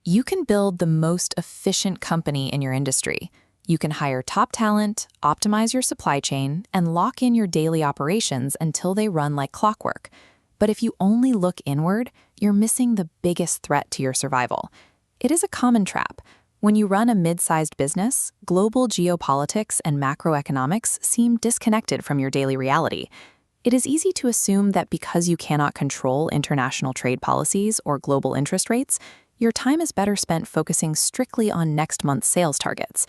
You can build the most efficient company in your industry. You can hire top talent, optimize your supply chain, and lock in your daily operations until they run like clockwork. But if you only look inward, you're missing the biggest threat to your survival. It is a common trap. When you run a mid-sized business, global geopolitics and macroeconomics seem disconnected from your daily reality. It is easy to assume that because you cannot control international trade policies or global interest rates, your time is better spent focusing strictly on next month's sales targets.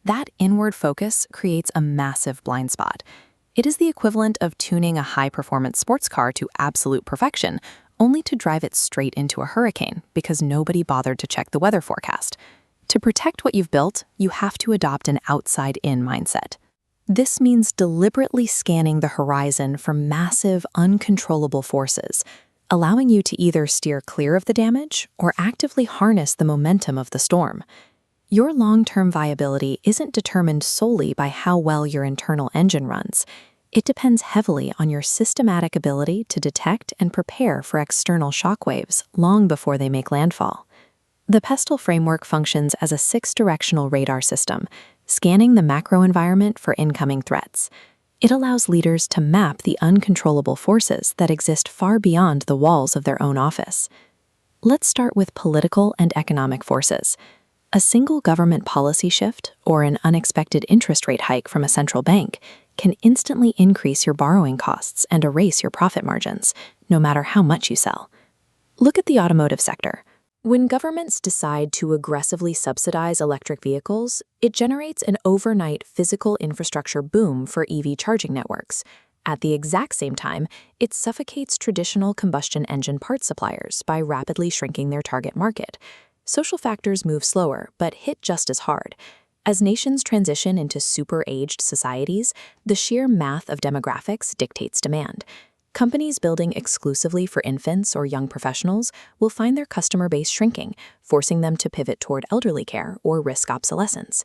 That inward focus creates a massive blind spot. It is the equivalent of tuning a high-performance sports car to absolute perfection, only to drive it straight into a hurricane because nobody bothered to check the weather forecast. To protect what you've built, you have to adopt an outside-in mindset. This means deliberately scanning the horizon for massive, uncontrollable forces, allowing you to either steer clear of the damage or actively harness the momentum of the storm. Your long-term viability isn't determined solely by how well your internal engine runs. It depends heavily on your systematic ability to detect and prepare for external shockwaves long before they make landfall. The PESTEL framework functions as a 6-directional radar system, scanning the macro environment for incoming threats. It allows leaders to map the uncontrollable forces that exist far beyond the walls of their own office. Let's start with political and economic forces. A single government policy shift or an unexpected interest rate hike from a central bank can instantly increase your borrowing costs and erase your profit margins, no matter how much you sell. Look at the automotive sector. When governments decide to aggressively subsidize electric vehicles, it generates an overnight physical infrastructure boom for EV charging networks. At the exact same time, it suffocates traditional combustion engine parts suppliers by rapidly shrinking their target market. Social factors move slower, but hit just as hard. As nations transition into super-aged societies, the sheer math of demographics dictates demand. Companies building exclusively for infants or young professionals will find their customer base shrinking, forcing them to pivot toward elderly care or risk obsolescence.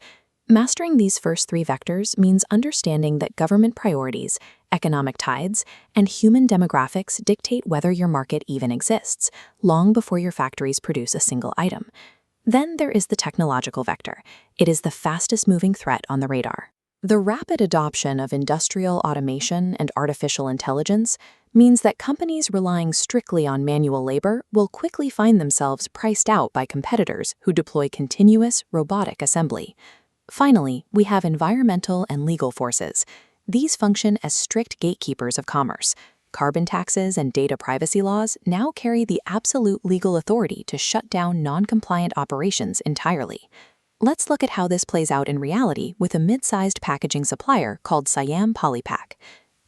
Mastering these first 3 vectors means understanding that government priorities, economic tides, and human demographics dictate whether your market even exists, long before your factories produce a single item. Then there is the technological vector. It is the fastest-moving threat on the radar. The rapid adoption of industrial automation and artificial intelligence means that companies relying strictly on manual labor will quickly find themselves priced out by competitors who deploy continuous, robotic assembly. Finally, we have environmental and legal forces. These function as strict gatekeepers of commerce. Carbon taxes and data privacy laws now carry the absolute legal authority to shut down non-compliant operations entirely. Let's look at how this plays out in reality with a mid-sized packaging supplier called Siam Polypack.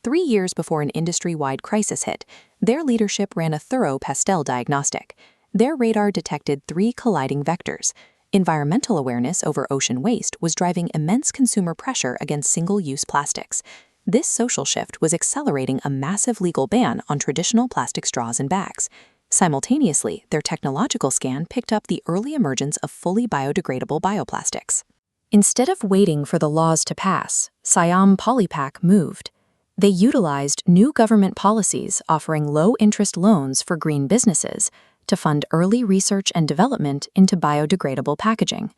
3 years before an industry-wide crisis hit, their leadership ran a thorough PESTEL diagnostic. Their radar detected 3 colliding vectors. Environmental awareness over ocean waste was driving immense consumer pressure against single-use plastics. This social shift was accelerating a massive legal ban on traditional plastic straws and bags. Simultaneously, their technological scan picked up the early emergence of fully biodegradable bioplastics. Instead of waiting for the laws to pass, Siam Polypack moved. They utilized new government policies offering low-interest loans for green businesses to fund early research and development into biodegradable packaging.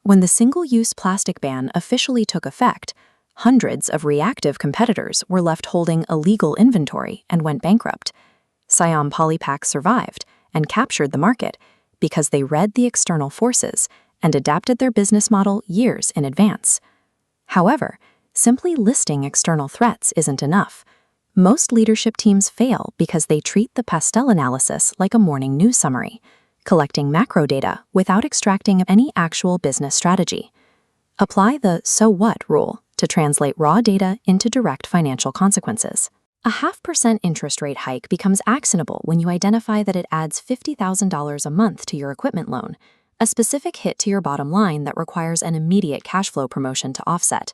When the single-use plastic ban officially took effect, hundreds of reactive competitors were left holding illegal inventory and went bankrupt. Siam Polypack survived and captured the market because they read the external forces and adapted their business model years in advance. However, simply listing external threats isn't enough. Most leadership teams fail because they treat the PESTEL analysis like a morning news summary, collecting macro data without extracting any actual business strategy. Apply the "so what" rule to translate raw data into direct financial consequences. A 0.5% interest rate hike becomes actionable when you identify that it adds $50,000 a month to your equipment loan, a specific hit to your bottom line that requires an immediate cash flow promotion to offset.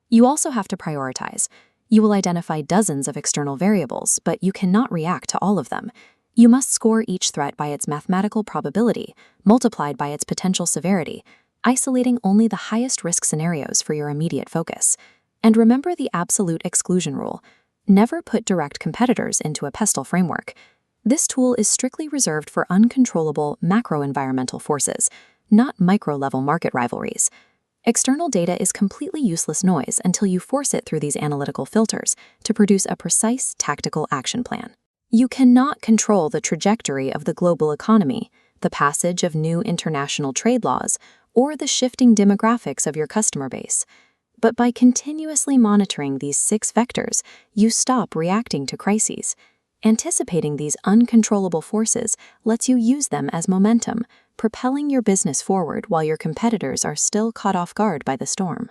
You also have to prioritize. You will identify dozens of external variables, but you cannot react to all of them. You must score each threat by its mathematical probability, multiplied by its potential severity, isolating only the highest risk scenarios for your immediate focus. And remember the absolute exclusion rule. Never put direct competitors into a PESTEL framework. This tool is strictly reserved for uncontrollable macro-environmental forces, not micro-level market rivalries. External data is completely useless noise until you force it through these analytical filters to produce a precise tactical action plan. You cannot control the trajectory of the global economy, the passage of new international trade laws, or the shifting demographics of your customer base. But by continuously monitoring these 6 vectors, you stop reacting to crises. Anticipating these uncontrollable forces lets you use them as momentum, propelling your business forward while your competitors are still caught off guard by the storm.